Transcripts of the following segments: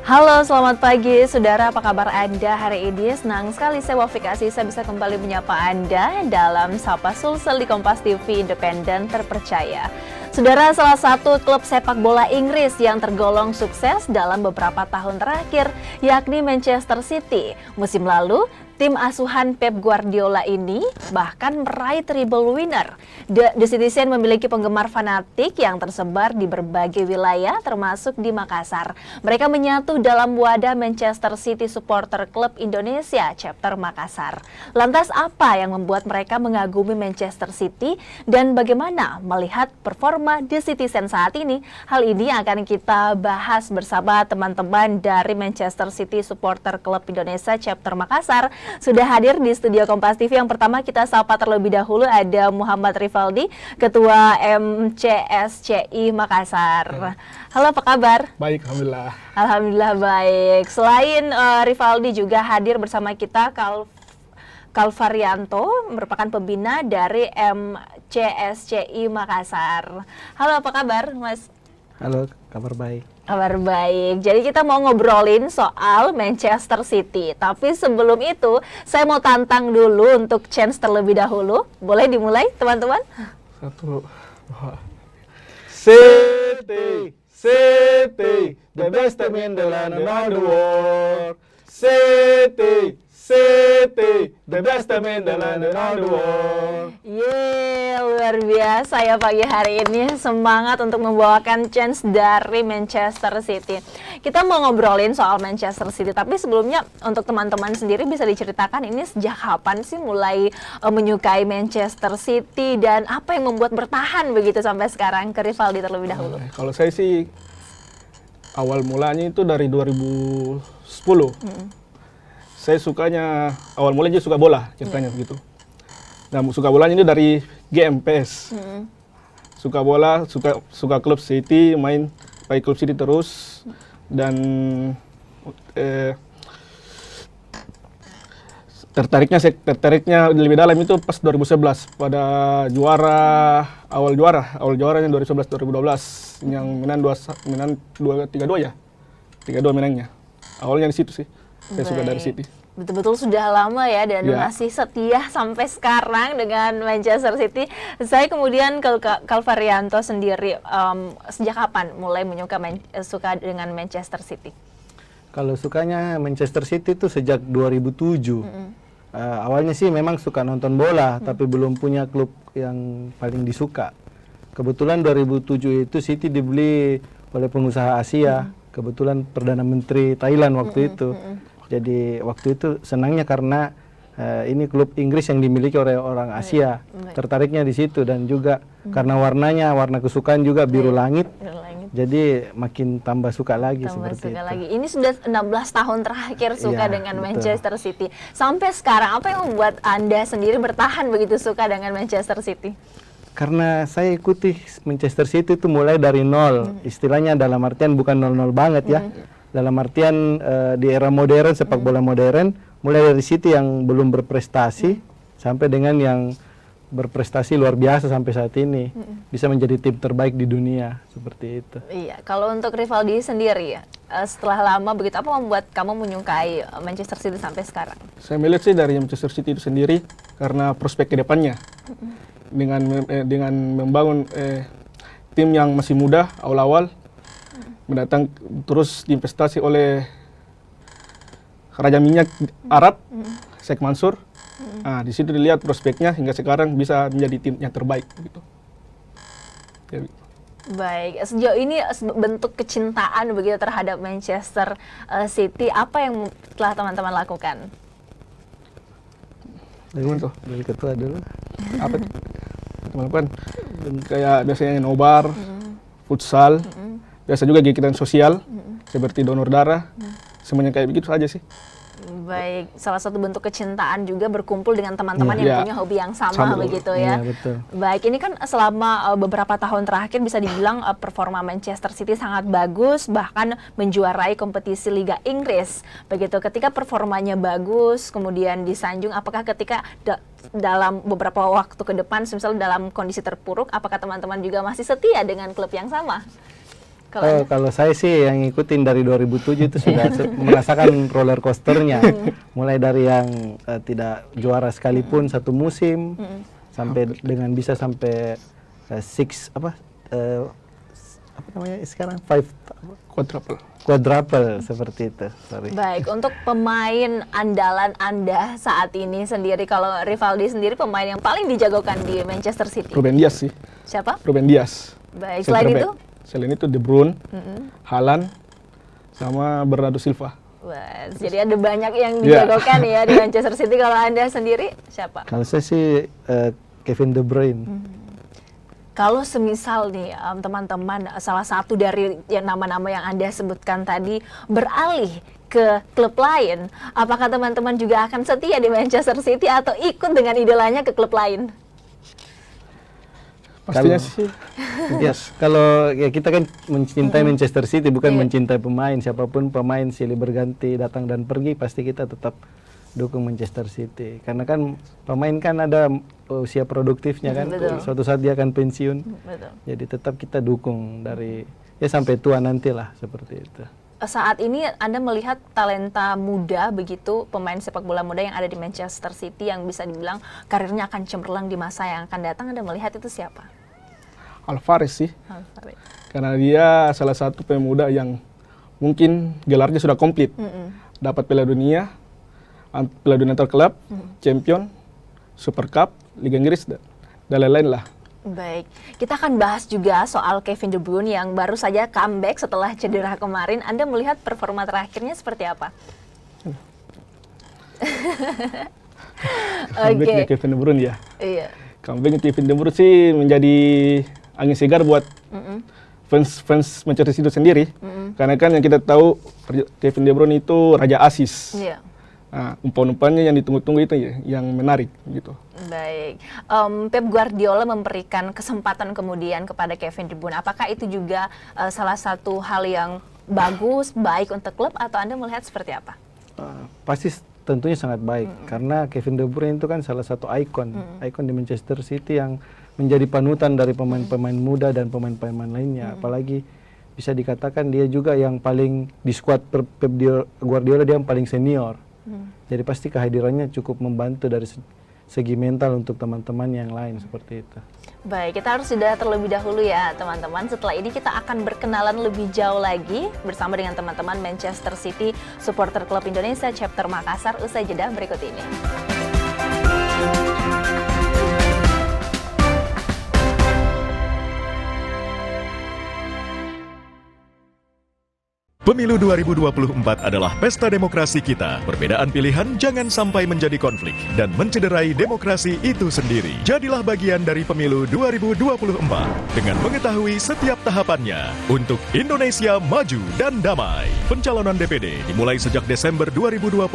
Halo, selamat pagi saudara, apa kabar Anda hari ini? Senang sekali saya Wafik Asisa bisa kembali menyapa Anda dalam Sapa Sulsel di Kompas TV Independen Terpercaya. Saudara, salah satu klub sepak bola Inggris yang tergolong sukses dalam beberapa tahun terakhir, yakni Manchester City. Musim lalu, tim asuhan Pep Guardiola ini bahkan meraih treble winner. The Citizen memiliki penggemar fanatik yang tersebar di berbagai wilayah termasuk di Makassar. Mereka menyatu dalam wadah Manchester City Supporter Club Indonesia Chapter Makassar. Lantas apa yang membuat mereka mengagumi Manchester City dan bagaimana melihat performa The Citizen saat ini? Hal ini akan kita bahas bersama teman-teman dari Manchester City Supporter Club Indonesia Chapter Makassar. Sudah hadir di studio Kompas TV. Yang pertama kita sapa terlebih dahulu ada Muhammad Rivaldi, Ketua MCSCI Makassar. Halo, apa kabar? Baik, Alhamdulillah. Alhamdulillah baik. Selain Rivaldi juga hadir bersama kita Kalvarianto, merupakan pembina dari MCSCI Makassar. Halo, apa kabar Mas? Halo, kabar baik. Kabar baik. Jadi kita mau ngobrolin soal Manchester City. Tapi sebelum itu, saya mau tantang dulu untuk chance terlebih dahulu. Boleh dimulai, teman-teman? 1, 2. City, City, the best team in the land around the world. City, City, the best team in the land around the world. Yeay, luar biasa ya pagi hari ini. Semangat untuk membawakan chance dari Manchester City. Kita mau ngobrolin soal Manchester City, tapi sebelumnya untuk teman-teman sendiri bisa diceritakan ini sejak kapan sih mulai menyukai Manchester City dan apa yang membuat bertahan begitu sampai sekarang? Ke Rivaldi terlebih dahulu. Kalau saya sih awal mulanya itu dari 2010. Saya sukanya, awal mulanya suka bola, ceritanya begitu. Nah, suka bolanya ini dari GMPS. Suka bola, suka klub City, main pakai klub City terus. Dan tertariknya lebih dalam itu pas 2011 pada awal juaranya 2011-2012 yang menang 3-2 ya. 3-2 menangnya. Awalnya di situ sih. Saya suka dari City. Betul-betul sudah lama ya dan masih setia sampai sekarang dengan Manchester City. Saya kemudian ke Kalvarianto sendiri, sejak kapan mulai suka dengan Manchester City? Kalau sukanya Manchester City itu sejak 2007. Awalnya sih memang suka nonton bola, tapi belum punya klub yang paling disuka. Kebetulan 2007 itu City dibeli oleh pengusaha Asia. Kebetulan Perdana Menteri Thailand waktu itu. Jadi waktu itu senangnya karena ini klub Inggris yang dimiliki oleh orang Asia. Tertariknya di situ dan juga karena warna kesukaan juga biru langit. Jadi makin tambah suka lagi seperti itu. Ini sudah 16 tahun terakhir suka dengan Manchester City. Sampai sekarang apa yang membuat Anda sendiri bertahan begitu suka dengan Manchester City? Karena saya ikuti Manchester City itu mulai dari nol. Istilahnya dalam artian bukan 0-0 banget ya. Dalam artian di era modern, sepak bola modern, mulai dari City yang belum berprestasi sampai dengan yang berprestasi luar biasa sampai saat ini. Bisa menjadi tim terbaik di dunia, seperti itu. Iya, kalau untuk Rivaldi sendiri ya, setelah lama begitu, apa membuat kamu menyukai Manchester City sampai sekarang? Saya melihat sih dari Manchester City itu sendiri karena prospek ke depannya. Dengan membangun tim yang masih muda awal-awal, mendatang terus diinvestasi oleh Raja Minyak Arab, Sheikh Mansur. Nah, di situ dilihat prospeknya hingga sekarang bisa menjadi tim yang terbaik gitu. Baik, sejauh ini bentuk kecintaan begitu terhadap Manchester City, apa yang telah teman-teman lakukan? Dari ketua dulu. Apa teman-teman? Kayak biasanya nobar, futsal. Biasa juga kegiatan sosial, seperti donor darah, semuanya kayak begitu saja sih. Baik, salah satu bentuk kecintaan juga berkumpul dengan teman-teman yang punya hobi yang sama begitu ya. Betul. Baik, ini kan selama beberapa tahun terakhir bisa dibilang performa Manchester City sangat bagus, bahkan menjuarai kompetisi Liga Inggris. Begitu, ketika performanya bagus, kemudian disanjung, apakah ketika dalam beberapa waktu ke depan, misalnya dalam kondisi terpuruk, apakah teman-teman juga masih setia dengan klub yang sama? Kalau saya sih yang ngikutin dari 2007 itu sudah merasakan roller coasternya, mulai dari yang tidak juara sekalipun satu musim, sampai dengan bisa sampai apa namanya sekarang quadruple seperti itu. Sorry. Baik, untuk pemain andalan Anda saat ini sendiri, kalau Rivaldi sendiri pemain yang paling dijagokan di Manchester City. Ruben Dias sih. Siapa? Ruben Dias. Baik, selain itu? Selain itu De Bruyne, Haaland, sama Bernardo Silva. Wah, jadi ada banyak yang dijagokan ya di Manchester City. Kalau Anda sendiri siapa? Kalau saya sih Kevin De Bruyne. Kalau semisal nih teman-teman salah satu dari nama-nama yang Anda sebutkan tadi beralih ke klub lain, apakah teman-teman juga akan setia di Manchester City atau ikut dengan idolanya ke klub lain? Pastinya sih. Yes, kalau ya kita kan mencintai Manchester City, bukan mencintai pemain. Siapapun pemain silih berganti datang dan pergi, pasti kita tetap dukung Manchester City. Karena kan pemain kan ada usia produktifnya kan. Suatu saat dia akan pensiun. Betul. Jadi tetap kita dukung dari ya sampai tua nanti lah, seperti itu. Saat ini Anda melihat talenta muda begitu, pemain sepak bola muda yang ada di Manchester City yang bisa dibilang karirnya akan cemerlang di masa yang akan datang, Anda melihat itu siapa? Alvarez sih. Alvarez. Karena dia salah satu pemuda yang mungkin gelarnya sudah komplit. Dapat Piala Dunia antar klub, Champion, Super Cup, Liga Inggris, dan lain-lain lah. Baik, kita akan bahas juga soal Kevin De Bruyne yang baru saja comeback setelah cedera kemarin. Anda melihat performa terakhirnya seperti apa? Comebacknya Kevin De Bruyne ya. Iya. Comebacknya Kevin De Bruyne sih menjadi angin segar buat fans Manchester City sendiri. Karena kan yang kita tahu Kevin De Bruyne itu raja asis. Iya. Nah, umpan-umpannya yang ditunggu-tunggu itu ya, yang menarik gitu. Baik, Pep Guardiola memberikan kesempatan kemudian kepada Kevin De Bruyne. Apakah itu juga salah satu hal yang bagus, baik untuk klub, atau Anda melihat seperti apa? Pasti tentunya sangat baik, karena Kevin De Bruyne itu kan salah satu ikon di Manchester City yang menjadi panutan dari pemain-pemain muda dan pemain-pemain lainnya. Apalagi bisa dikatakan dia juga yang paling di skuad Pep Guardiola, dia yang paling senior. Jadi pasti kehadirannya cukup membantu dari segi mental untuk teman-teman yang lain seperti itu. Baik, kita harus sudah terlebih dahulu ya teman-teman. Setelah ini kita akan berkenalan lebih jauh lagi bersama dengan teman-teman Manchester City Supporter Club Indonesia Chapter Makassar usai jeda berikut ini. Pemilu 2024 adalah pesta demokrasi kita. Perbedaan pilihan jangan sampai menjadi konflik dan mencederai demokrasi itu sendiri. Jadilah bagian dari Pemilu 2024 dengan mengetahui setiap tahapannya untuk Indonesia maju dan damai. Pencalonan DPD dimulai sejak Desember 2022,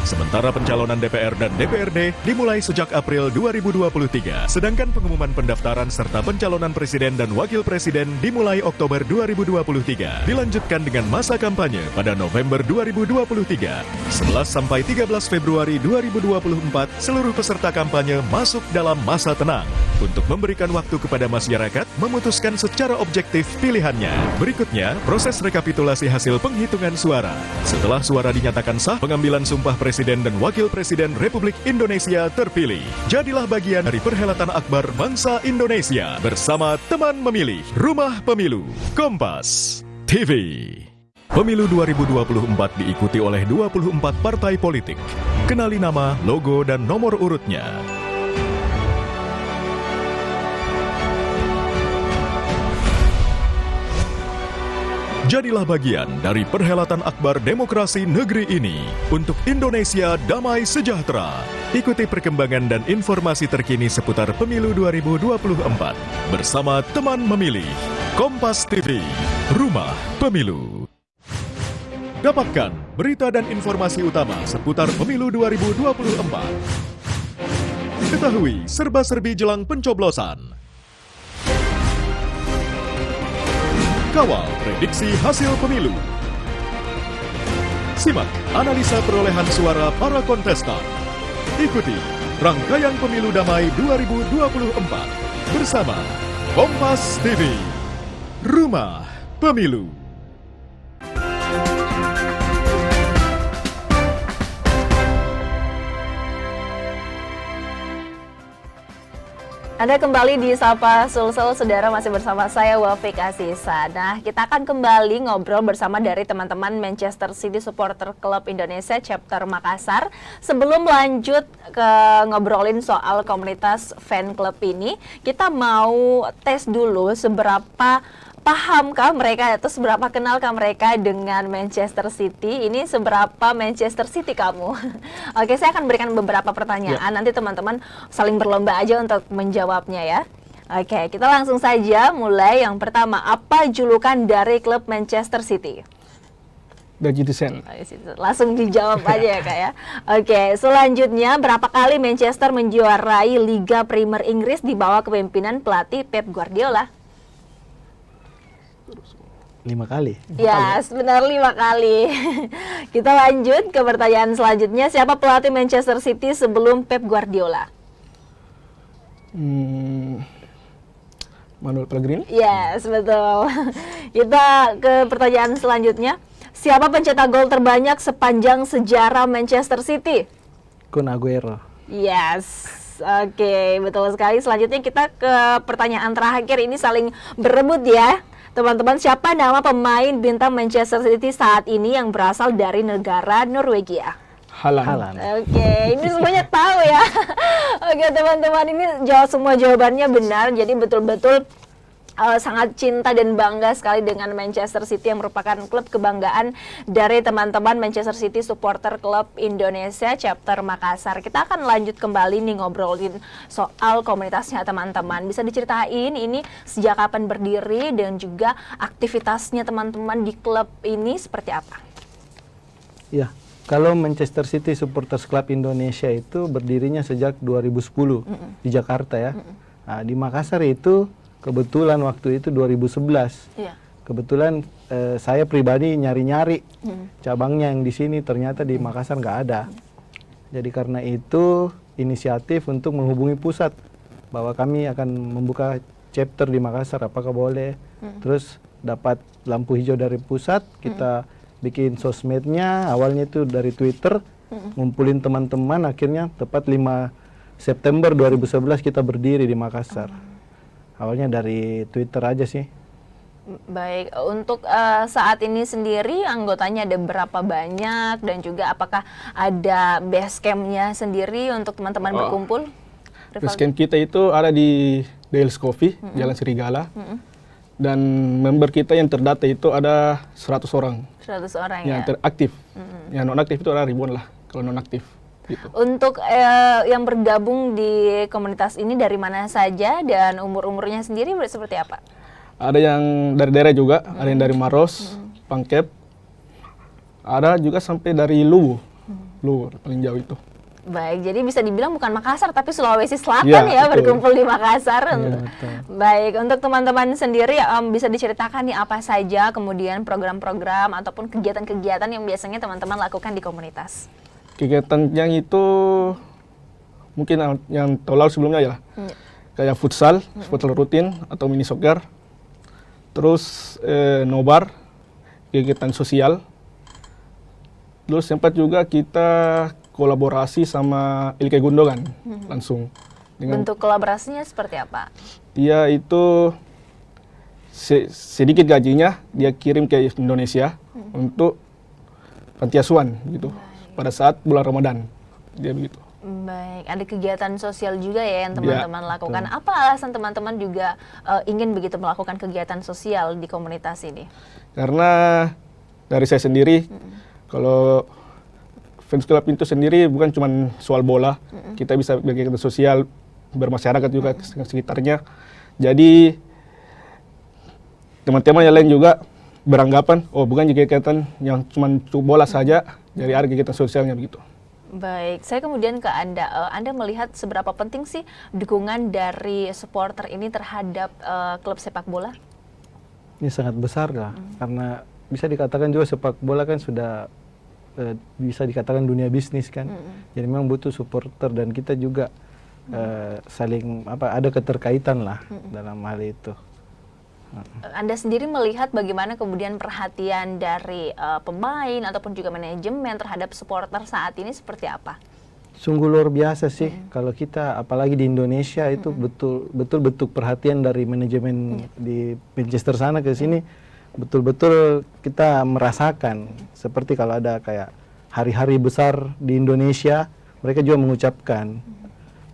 sementara pencalonan DPR dan DPRD dimulai sejak April 2023. Sedangkan pengumuman pendaftaran serta pencalonan presiden dan wakil presiden dimulai Oktober 2023. Dilanjutkan dengan masa kampanye pada November 2023. 11 sampai 13 Februari 2024, seluruh peserta kampanye masuk dalam masa tenang untuk memberikan waktu kepada masyarakat memutuskan secara objektif pilihannya. Berikutnya, proses rekapitulasi hasil penghitungan suara. Setelah suara dinyatakan sah, pengambilan sumpah Presiden dan Wakil Presiden Republik Indonesia terpilih. Jadilah bagian dari perhelatan akbar bangsa Indonesia bersama teman memilih Rumah Pemilu Kompas TV. Pemilu 2024 diikuti oleh 24 partai politik. Kenali nama, logo, dan nomor urutnya. Jadilah bagian dari perhelatan akbar demokrasi negeri ini untuk Indonesia damai sejahtera. Ikuti perkembangan dan informasi terkini seputar Pemilu 2024 bersama teman memilih Kompas TV, Rumah Pemilu. Dapatkan berita dan informasi utama seputar Pemilu 2024. Ketahui serba-serbi jelang pencoblosan. Kawal prediksi hasil pemilu. Simak analisa perolehan suara para kontestan. Ikuti rangkaian Pemilu Damai 2024 bersama Kompas TV, Rumah pemilu. Anda kembali di Sapa Sulsel, saudara, masih bersama saya Wafik Asisa. Nah, kita akan kembali ngobrol bersama dari teman-teman Manchester City Supporter Club Indonesia Chapter Makassar. Sebelum lanjut ke ngobrolin soal komunitas fan club ini, kita mau tes dulu seberapa pahamkah mereka atau seberapa kenalkah mereka dengan Manchester City? Ini seberapa Manchester City kamu? Oke, saya akan berikan beberapa pertanyaan. Nanti teman-teman saling berlomba aja untuk menjawabnya ya. Oke, kita langsung saja mulai. Yang pertama, apa julukan dari klub Manchester City? The Citizen. Langsung dijawab aja ya Kak ya. Oke, selanjutnya berapa kali Manchester menjuarai Liga Premier Inggris di bawah kepemimpinan pelatih Pep Guardiola? 5 kali. Ya, benar 5 kali. Kita lanjut ke pertanyaan selanjutnya. Siapa pelatih Manchester City sebelum Pep Guardiola? Manuel Pellegrini. Yes, betul. Kita ke pertanyaan selanjutnya. Siapa pencetak gol terbanyak sepanjang sejarah Manchester City? Kun Aguero. Yes. Oke, betul sekali. Selanjutnya kita ke pertanyaan terakhir. Ini saling berebut ya. Teman-teman, siapa nama pemain bintang Manchester City saat ini yang berasal dari negara Norwegia? Haaland. Oke, ini semuanya tahu ya. Oke teman-teman, ini semua jawabannya benar. Jadi betul-betul sangat cinta dan bangga sekali dengan Manchester City yang merupakan klub kebanggaan dari teman-teman Manchester City Supporter Club Indonesia Chapter Makassar. Kita akan lanjut kembali nih ngobrolin soal komunitasnya teman-teman. Bisa diceritain ini sejak kapan berdiri dan juga aktivitasnya teman-teman di klub ini seperti apa? Ya, kalau Manchester City Supporters Club Indonesia itu berdirinya sejak 2010 di Jakarta ya. Nah, di Makassar itu kebetulan waktu itu 2011. Iya. Kebetulan saya pribadi nyari-nyari cabangnya yang di sini, ternyata di Makassar nggak ada. Jadi karena itu inisiatif untuk menghubungi pusat bahwa kami akan membuka chapter di Makassar, apakah boleh. Terus dapat lampu hijau dari pusat, kita bikin sosmednya, awalnya itu dari Twitter, ngumpulin teman-teman, akhirnya tepat 5 September 2011 kita berdiri di Makassar. Awalnya dari Twitter aja sih. Baik, untuk saat ini sendiri anggotanya ada berapa banyak dan juga apakah ada base camp-nya sendiri untuk teman-teman berkumpul? Base camp kita itu ada di Dales Coffee, Jalan Serigala. Dan member kita yang terdata itu ada 100 orang. 100 orang yang ya? teraktif. Yang non-aktif itu ada ribuan lah, kalau non-aktif. Gitu. Untuk yang bergabung di komunitas ini dari mana saja dan umur-umurnya sendiri seperti apa? Ada yang dari daerah juga, ada yang dari Maros, Pangkep, ada juga sampai dari Luwu, Luwu paling jauh itu. Baik, jadi bisa dibilang bukan Makassar tapi Sulawesi Selatan ya, betul. berkumpul di Makassar. betul. Baik, untuk teman-teman sendiri bisa diceritakan nih apa saja kemudian program-program ataupun kegiatan-kegiatan yang biasanya teman-teman lakukan di komunitas? Kegiatan yang itu mungkin yang tahun lalu sebelumnya ya, kayak futsal, futsal rutin atau mini soccer, terus nobar, kegiatan sosial, terus sempat juga kita kolaborasi sama Ilke Gundogan langsung. Bentuk kolaborasinya seperti apa? Dia itu sedikit gajinya dia kirim ke Indonesia untuk panti asuhan gitu. Pada saat bulan Ramadan, dia begitu. Baik, ada kegiatan sosial juga ya yang teman-teman lakukan. Apa alasan teman-teman juga ingin begitu melakukan kegiatan sosial di komunitas ini? Karena dari saya sendiri, kalau fans club itu sendiri bukan cuma soal bola, kita bisa berkegiatan sosial, bermasyarakat juga dengan sekitarnya. Jadi teman-teman yang lain juga beranggapan, oh bukan kegiatan yang cuma bola saja, jadi ada kegiatan sosialnya begitu. Baik, saya kemudian ke Anda melihat seberapa penting sih dukungan dari supporter ini terhadap klub sepak bola? Ini sangat besar lah, karena bisa dikatakan juga sepak bola kan sudah bisa dikatakan dunia bisnis kan. Jadi memang butuh supporter dan kita juga saling ada keterkaitan lah dalam hal itu. Anda sendiri melihat bagaimana kemudian perhatian dari pemain ataupun juga manajemen terhadap supporter saat ini seperti apa? Sungguh luar biasa sih kalau kita, apalagi di Indonesia itu betul bentuk perhatian dari manajemen di Manchester sana ke sini, betul-betul kita merasakan seperti kalau ada kayak hari-hari besar di Indonesia, mereka juga mengucapkan,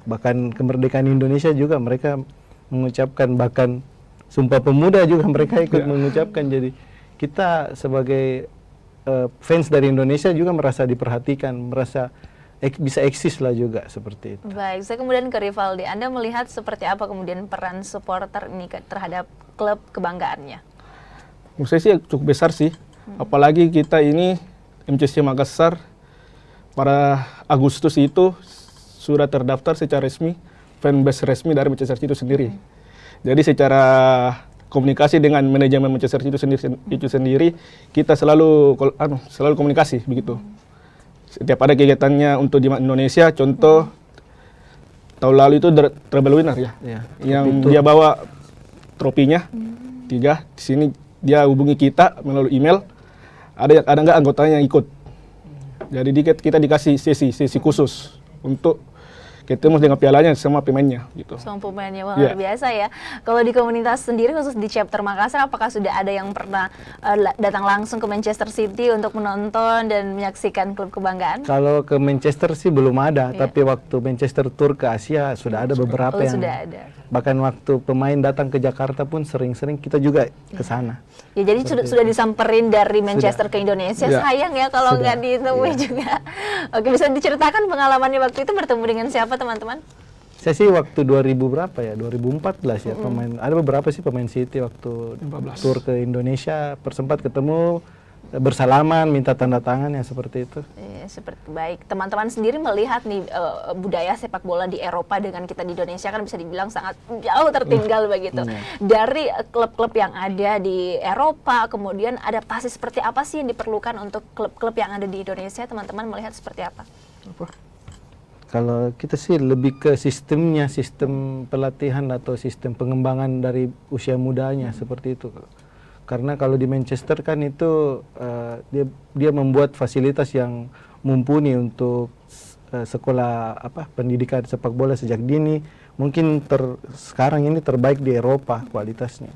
bahkan kemerdekaan Indonesia juga mereka mengucapkan, bahkan Sumpah Pemuda juga mereka ikut mengucapkan. Jadi kita sebagai fans dari Indonesia juga merasa diperhatikan, merasa bisa eksis lah juga seperti itu. Baik, saya kemudian ke Rivaldi. Anda melihat seperti apa kemudian peran supporter ini terhadap klub kebanggaannya? Menurut saya sih cukup besar sih. Apalagi kita ini MCSC Makassar pada Agustus itu sudah terdaftar secara resmi fanbase resmi dari Manchester City itu sendiri. Jadi secara komunikasi dengan manajemen Manchester City itu sendiri kita selalu komunikasi begitu. Setiap ada kegiatannya untuk di Indonesia, contoh tahun lalu itu treble winner ya, yang dia bawa tropinya 3. Di sini dia hubungi kita melalui email. Ada nggak anggotanya yang ikut? Jadi kita dikasih sesi khusus untuk ketemu dengan pialanya sama pemainnya gitu. Sama pemainnya luar biasa ya. Kalau di komunitas sendiri khusus di chapter Makassar, apakah sudah ada yang pernah datang langsung ke Manchester City untuk menonton dan menyaksikan klub kebanggaan? Kalau ke Manchester sih belum ada, tapi waktu Manchester Tour ke Asia sudah ada beberapa yang sudah ada. Bahkan waktu pemain datang ke Jakarta pun sering-sering kita juga ke sana. Ya jadi sudah disamperin dari Manchester ke Indonesia. Sayang ya kalau nggak ditemui juga. Oke, bisa diceritakan pengalamannya waktu itu bertemu dengan siapa teman-teman? Saya sih waktu 2000 berapa ya? 2014 ya pemain. Ada beberapa sih pemain City waktu tour ke Indonesia sempat ketemu, bersalaman, minta tanda tangan ya seperti itu. Seperti baik. Teman-teman sendiri melihat nih budaya sepak bola di Eropa dengan kita di Indonesia kan bisa dibilang sangat jauh tertinggal begitu. Dari klub-klub yang ada di Eropa, kemudian adaptasi seperti apa sih yang diperlukan untuk klub-klub yang ada di Indonesia? Teman-teman melihat seperti apa? Kalau kita sih lebih ke sistemnya, sistem pelatihan atau sistem pengembangan dari usia mudanya seperti itu. Karena kalau di Manchester kan itu dia membuat fasilitas yang mumpuni untuk sekolah pendidikan sepak bola sejak dini. Mungkin sekarang ini terbaik di Eropa kualitasnya.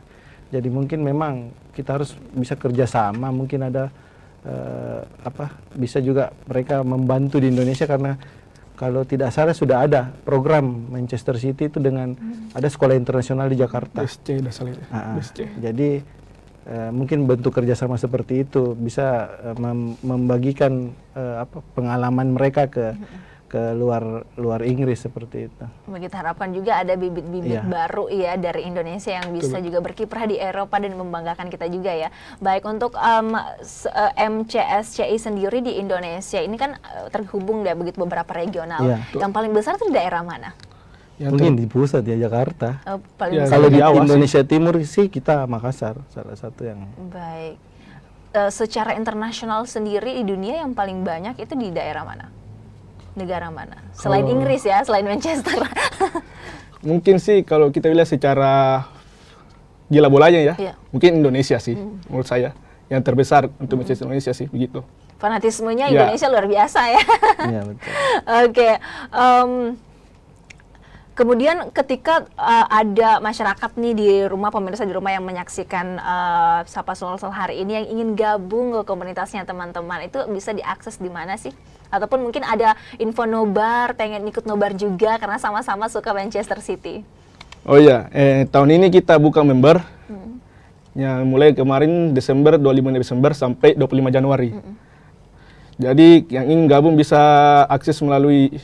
Jadi mungkin memang kita harus bisa kerjasama. Mungkin ada bisa juga mereka membantu di Indonesia karena kalau tidak salah sudah ada program Manchester City itu dengan ada sekolah internasional di Jakarta. BSC. Jadi mungkin bentuk kerjasama seperti itu bisa membagikan pengalaman mereka ke luar Inggris seperti itu. Kita harapkan juga ada bibit-bibit baru ya dari Indonesia yang bisa juga berkiprah di Eropa dan membanggakan kita juga ya. Baik, untuk MCSCI sendiri di Indonesia ini kan terhubung ya begitu beberapa regional. Yang paling besar itu di daerah mana? Mungkin di pusat ya Jakarta. Kalau di Indonesia Timur sih kita Makassar salah satu yang. Baik. Secara internasional sendiri di dunia yang paling banyak itu di daerah mana? Negara mana? Selain Inggris ya, selain Manchester. Mungkin sih kalau kita lihat secara gila bolanya ya, mungkin Indonesia sih menurut saya yang terbesar untuk Manchester Indonesia sih begitu. Fanatismenya Indonesia luar biasa ya. Iya betul. Oke. Kemudian ketika ada masyarakat nih di rumah, pemirsa di rumah yang menyaksikan Sapa Sulsel hari ini yang ingin gabung ke komunitasnya teman-teman, itu bisa diakses di mana sih? Ataupun mungkin ada info nobar, pengen ikut nobar juga karena sama-sama suka Manchester City. Oh iya, tahun ini kita buka member yang mulai kemarin 25 Desember sampai 25 Januari. Jadi yang ingin gabung bisa akses melalui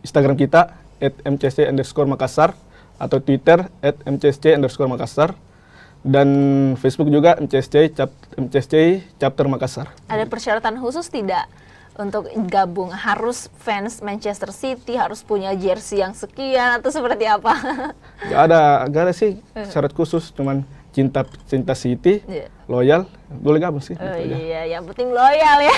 Instagram kita @mcsc_makassar atau Twitter @mcsc_makassar dan Facebook juga MCSC Chapter Makassar. Ada persyaratan khusus tidak untuk gabung? Harus fans Manchester City, harus punya jersey yang sekian atau seperti apa? Gak ada sih syarat khusus, cuman cinta City, Iya. loyal, boleh gabung sih. Oh gitu aja. iya, yang penting loyal ya.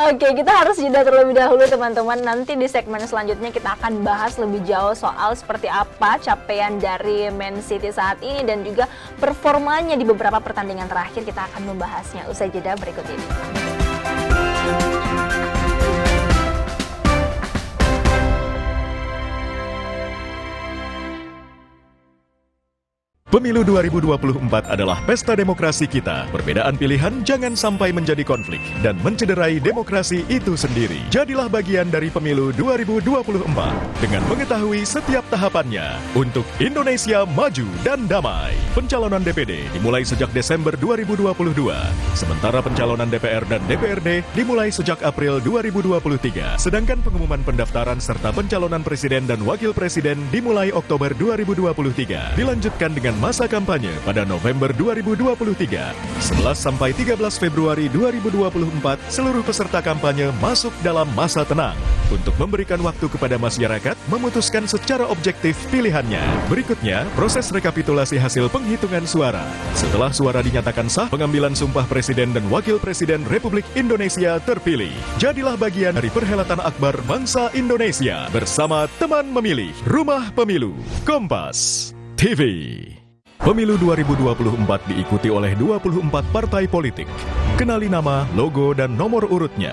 Oke, kita harus jeda terlebih dahulu teman-teman. Nanti di segmen selanjutnya kita akan bahas lebih jauh soal seperti apa capaian dari Man City saat ini dan juga performanya di beberapa pertandingan terakhir. Kita akan membahasnya usai jeda berikut ini. Pemilu 2024 adalah pesta demokrasi kita. Perbedaan pilihan jangan sampai menjadi konflik dan mencederai demokrasi itu sendiri. Jadilah bagian dari pemilu 2024 dengan mengetahui setiap tahapannya untuk Indonesia maju dan damai. Pencalonan DPD dimulai sejak Desember 2022, sementara pencalonan DPR dan DPRD dimulai sejak April 2023. Sedangkan pengumuman pendaftaran serta pencalonan presiden dan wakil presiden dimulai Oktober 2023. Dilanjutkan dengan masa kampanye pada November 2023. 11 sampai 13 Februari 2024, seluruh peserta kampanye masuk dalam masa tenang untuk memberikan waktu kepada masyarakat memutuskan secara objektif pilihannya. Berikutnya, proses rekapitulasi hasil penghitungan suara. Setelah suara dinyatakan sah, pengambilan sumpah Presiden dan Wakil Presiden Republik Indonesia terpilih. Jadilah bagian dari perhelatan akbar bangsa Indonesia bersama teman memilih Rumah Pemilu Kompas TV. Pemilu 2024 diikuti oleh 24 partai politik. Kenali nama, logo, dan nomor urutnya.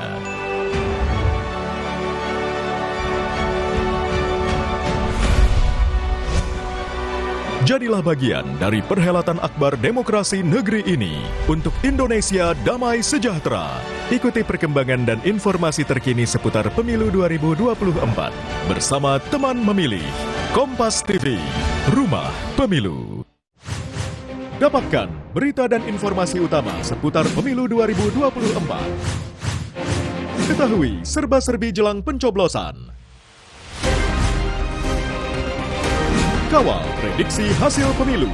Jadilah bagian dari perhelatan akbar demokrasi negeri ini untuk Indonesia damai sejahtera. Ikuti perkembangan dan informasi terkini seputar Pemilu 2024 bersama teman memilih Kompas TV, Rumah Pemilu. Dapatkan berita dan informasi utama seputar Pemilu 2024. Ketahui serba-serbi jelang pencoblosan. Kawal prediksi hasil pemilu.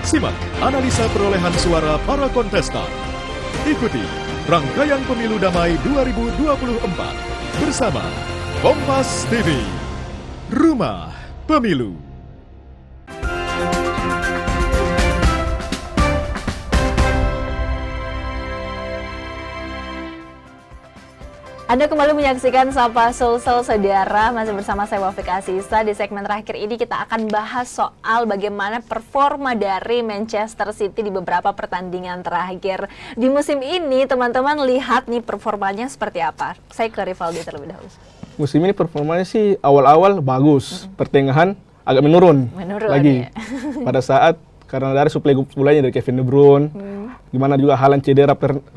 Simak analisa perolehan suara para kontestan. Ikuti rangkaian Pemilu Damai 2024 bersama Kompas TV, Rumah Pemilu. Anda kembali menyaksikan Sapa Sulsel Saudara, masih bersama saya Wafik Asisa. Di segmen terakhir ini kita akan bahas soal bagaimana performa dari Manchester City di beberapa pertandingan terakhir. Di musim ini teman-teman lihat nih performanya seperti apa? Saya ke Rivaldi terlebih dahulu. Musim ini performanya sih awal-awal bagus, pertengahan agak menurun lagi. Ya. Pada saat karena dari suplai mulainya dari Kevin De Bruyne, gimana juga Haaland cedera,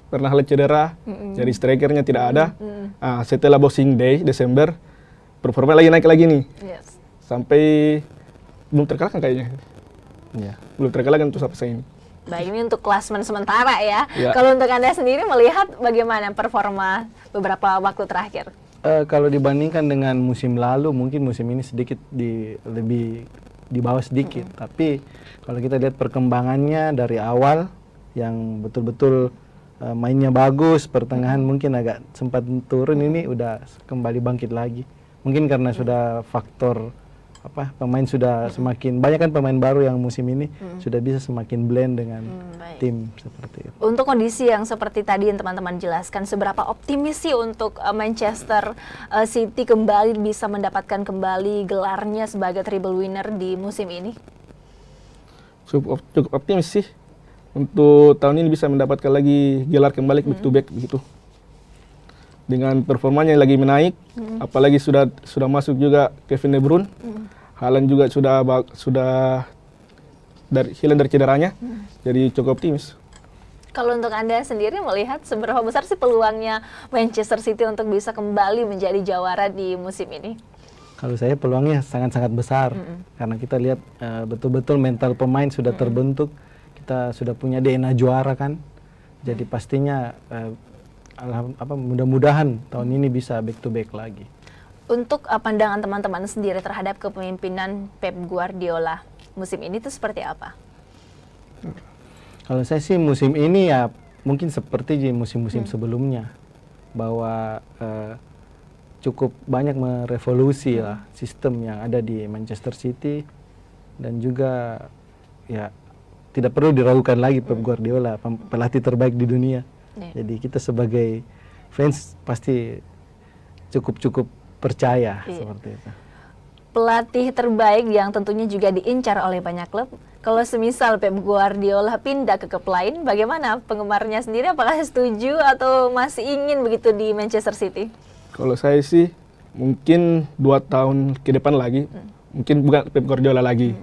pernah Haaland cedera, jadi strikernya tidak ada. Setelah Boxing Day Desember, performa lagi naik lagi nih, Yes. sampai belum terkalahkan kayaknya. Ya. Belum terkalahkan untuk sampai saat ini. Baik, ini untuk klasmen sementara ya. Ya. Kalau untuk Anda sendiri melihat bagaimana performa beberapa waktu terakhir? Kalau dibandingkan dengan musim lalu, mungkin musim ini sedikit lebih di bawah sedikit. Tapi kalau kita lihat perkembangannya dari awal yang betul-betul mainnya bagus, pertengahan mungkin agak sempat turun, ini udah kembali bangkit lagi. Mungkin karena sudah faktor pemain sudah semakin banyak kan, pemain baru yang musim ini sudah bisa semakin blend dengan tim seperti itu. Untuk kondisi yang seperti tadi yang teman-teman jelaskan, seberapa optimis sih untuk Manchester City kembali bisa mendapatkan kembali gelarnya sebagai treble winner di musim ini? Cukup optimis sih untuk tahun ini bisa mendapatkan lagi gelar kembali back to back begitu. Dengan performanya yang lagi menaik, apalagi sudah masuk juga Kevin De Bruyne, Haaland juga sudah hilang dari cederanya, jadi cukup optimis. Kalau untuk Anda sendiri melihat seberapa besar sih peluangnya Manchester City untuk bisa kembali menjadi jawara di musim ini? Kalau saya peluangnya sangat-sangat besar, karena kita lihat betul-betul mental pemain sudah terbentuk, kita sudah punya DNA juara kan, jadi pastinya mudah-mudahan tahun ini bisa back to back lagi. Untuk pandangan teman-teman sendiri terhadap kepemimpinan Pep Guardiola musim ini itu seperti apa? Kalau saya sih musim ini ya mungkin seperti di musim-musim sebelumnya, bahwa cukup banyak merevolusi lah sistem yang ada di Manchester City, dan juga ya tidak perlu diragukan lagi Pep Guardiola, pelatih terbaik di dunia. Iya. Jadi kita sebagai fans pasti cukup percaya seperti itu. Pelatih terbaik yang tentunya juga diincar oleh banyak klub. Kalau semisal Pep Guardiola pindah ke klub lain, bagaimana penggemarnya sendiri? Apakah setuju atau masih ingin begitu di Manchester City? Kalau saya sih mungkin 2 tahun ke depan lagi, mungkin bukan Pep Guardiola lagi,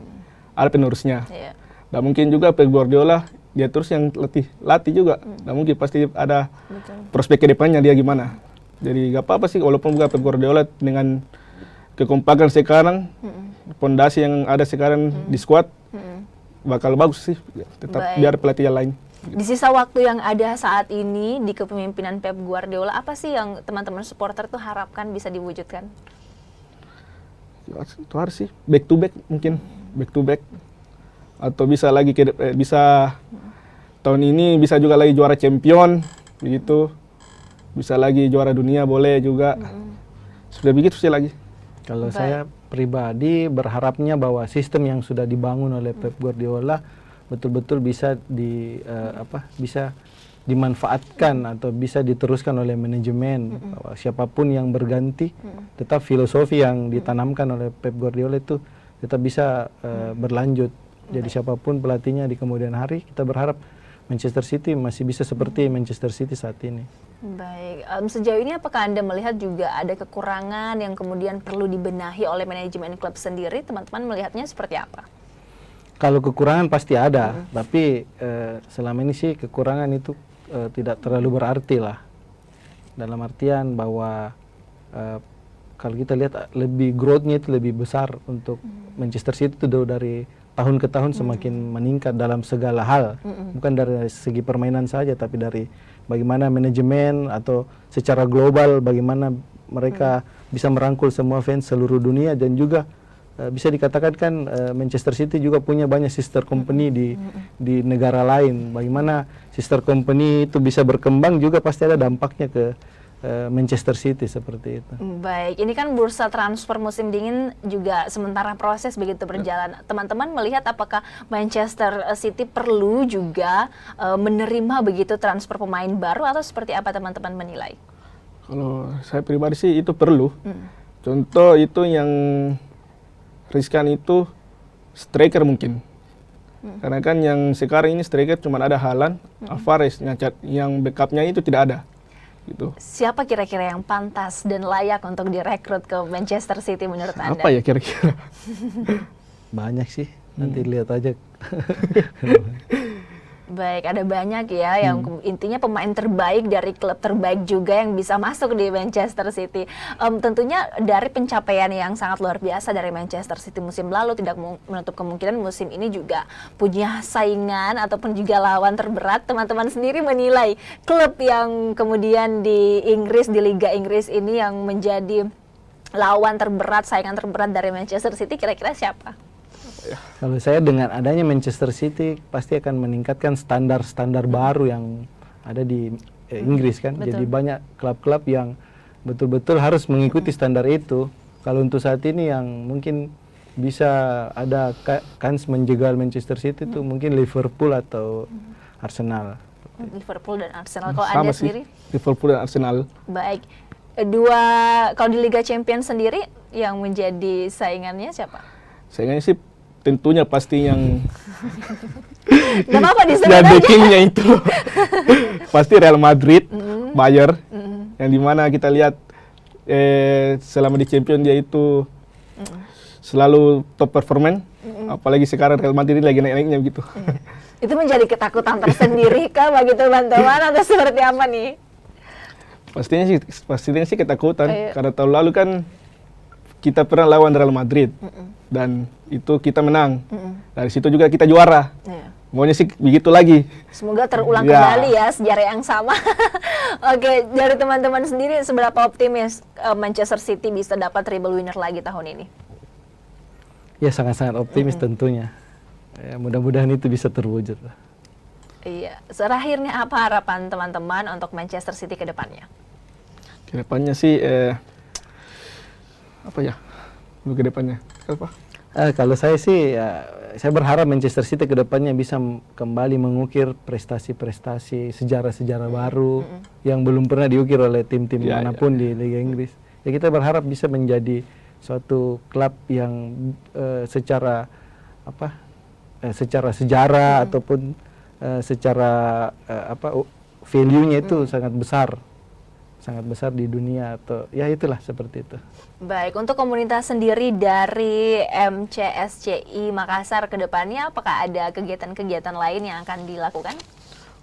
ada penerusnya. Iya. Dan mungkin juga Pep Guardiola dia terus yang latih juga. Dan mungkin pasti ada prospek ke depannya dia gimana. Jadi gak apa-apa sih walaupun bukan Pep Guardiola dengan kekompakan sekarang, pondasi yang ada sekarang di squad bakal bagus sih, tetap Baik. biar pelatih yang lain. Di sisa waktu yang ada saat ini di kepemimpinan Pep Guardiola, apa sih yang teman-teman supporter tuh harapkan bisa diwujudkan? Ya, itu harus sih back to back mungkin, back to back, atau bisa lagi bisa tahun ini bisa juga lagi juara champion begitu, bisa lagi juara dunia boleh juga, sudah begitu sih lagi. Kalau Baik. saya pribadi berharapnya bahwa sistem yang sudah dibangun oleh Pep Guardiola betul-betul bisa bisa dimanfaatkan atau bisa diteruskan oleh manajemen. Bahwa siapapun yang berganti, tetap filosofi yang ditanamkan oleh Pep Guardiola itu tetap bisa berlanjut. Jadi siapapun pelatihnya di kemudian hari, kita berharap Manchester City masih bisa seperti Manchester City saat ini. Baik, sejauh ini apakah Anda melihat juga ada kekurangan yang kemudian perlu dibenahi oleh manajemen klub sendiri? Teman-teman melihatnya seperti apa? Kalau kekurangan pasti ada, tapi selama ini sih kekurangan itu tidak terlalu berarti lah. Dalam artian bahwa kalau kita lihat lebih growth-nya itu lebih besar untuk Manchester City itu dari tahun ke tahun semakin meningkat dalam segala hal. Bukan dari segi permainan saja, tapi dari bagaimana manajemen atau secara global bagaimana mereka bisa merangkul semua fans seluruh dunia, dan juga bisa dikatakan kan Manchester City juga punya banyak sister company di negara lain. Bagaimana sister company itu bisa berkembang juga pasti ada dampaknya ke Manchester City seperti itu. Baik, ini kan bursa transfer musim dingin juga sementara proses begitu berjalan. Teman-teman melihat apakah Manchester City perlu juga menerima begitu transfer pemain baru atau seperti apa teman-teman menilai? Kalau saya pribadi sih itu perlu. Contoh itu yang riskan itu striker mungkin. Karena kan yang sekarang ini striker cuma ada Haaland, Alvarez, yang backupnya itu tidak ada. Gitu. Siapa kira-kira yang pantas dan layak untuk direkrut ke Manchester City menurut Anda? Apa ya kira-kira? Banyak sih, nanti lihat aja. Baik, ada banyak ya yang intinya pemain terbaik dari klub terbaik juga yang bisa masuk di Manchester City. Tentunya dari pencapaian yang sangat luar biasa dari Manchester City musim lalu, tidak menutup kemungkinan musim ini juga punya saingan ataupun juga lawan terberat. Teman-teman sendiri menilai klub yang kemudian di Inggris, di Liga Inggris ini yang menjadi lawan terberat, saingan terberat dari Manchester City kira-kira siapa? Kalau saya dengan adanya Manchester City pasti akan meningkatkan standar-standar baru yang ada di Inggris kan. Betul. Jadi banyak klub-klub yang betul-betul harus mengikuti standar itu. Kalau untuk saat ini yang mungkin bisa ada kans menjegal Manchester City itu mungkin Liverpool atau Arsenal. Liverpool dan Arsenal. Kalau Sama Anda sih, sendiri? Liverpool dan Arsenal. Baik. Kalau di Liga Champions sendiri yang menjadi saingannya siapa? Saingannya sih tentunya pasti yang Gak apa-apa disebut yang aja. backingnya itu pasti Real Madrid, Bayern, yang dimana kita lihat selama di Champions dia itu selalu top performan, apalagi sekarang Real Madrid lagi naik-naiknya begitu. Itu menjadi ketakutan tersendiri kah bagi teman-teman atau seperti apa nih? Pastinya sih ketakutan, Iya. karena tahun lalu kan kita pernah lawan Real Madrid dan itu kita menang. Dari situ juga kita juara. Iya. Maunya sih begitu lagi. Semoga terulang Ya. kembali ya sejarah yang sama. Oke, dari teman-teman sendiri seberapa optimis Manchester City bisa dapat treble winner lagi tahun ini? Ya sangat-sangat optimis tentunya. Ya, mudah-mudahan itu bisa terwujud. Iya. Terakhirnya apa harapan teman-teman untuk Manchester City ke depannya? Kedepannya sih apa ya? Ke depannya apa? Kalau saya sih ya, saya berharap Manchester City kedepannya bisa kembali mengukir prestasi-prestasi, sejarah-sejarah baru yang belum pernah diukir oleh tim-tim manapun di Liga Inggris. Ya kita berharap bisa menjadi suatu klub yang secara sejarah ataupun secara value-nya itu sangat besar di dunia, atau ya itulah seperti itu. Baik, untuk komunitas sendiri dari MCSCI Makassar ke depannya, apakah ada kegiatan-kegiatan lain yang akan dilakukan?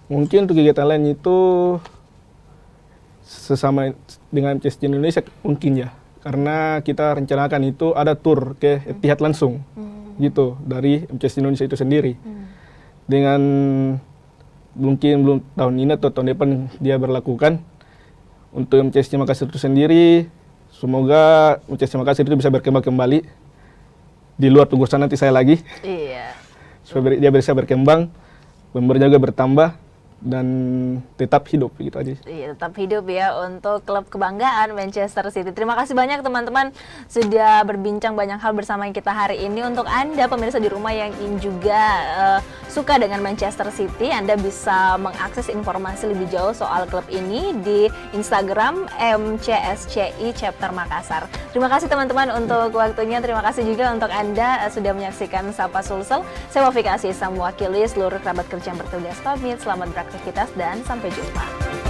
Mungkin untuk kegiatan lain itu sesama dengan MCSCI Indonesia mungkin ya, karena kita rencanakan itu ada tur ke Etihad langsung, gitu, dari MCSCI Indonesia itu sendiri. Dengan mungkin belum tahun ini atau tahun depan dia berlakukan. Untuk MCSCI Makassar itu sendiri, semoga MCSCI Makassar itu bisa berkembang kembali. Di luar pengurusan nanti saya lagi. Iya. Supaya dia bisa berkembang, membernya juga bertambah, dan tetap hidup gitu aja. Iya, tetap hidup ya untuk klub kebanggaan Manchester City. Terima kasih banyak teman-teman sudah berbincang banyak hal bersama kita hari ini. Untuk Anda pemirsa di rumah yang ingin juga suka dengan Manchester City, Anda bisa mengakses informasi lebih jauh soal klub ini di Instagram MCSCI Chapter Makassar. Terima kasih teman-teman untuk waktunya. Terima kasih juga untuk Anda sudah menyaksikan Sapa Sulsel. Saya Wafika Asisa mewakili seluruh kerabat kerja yang bertugas pamit. Selamat beraktivitas dan sampai jumpa.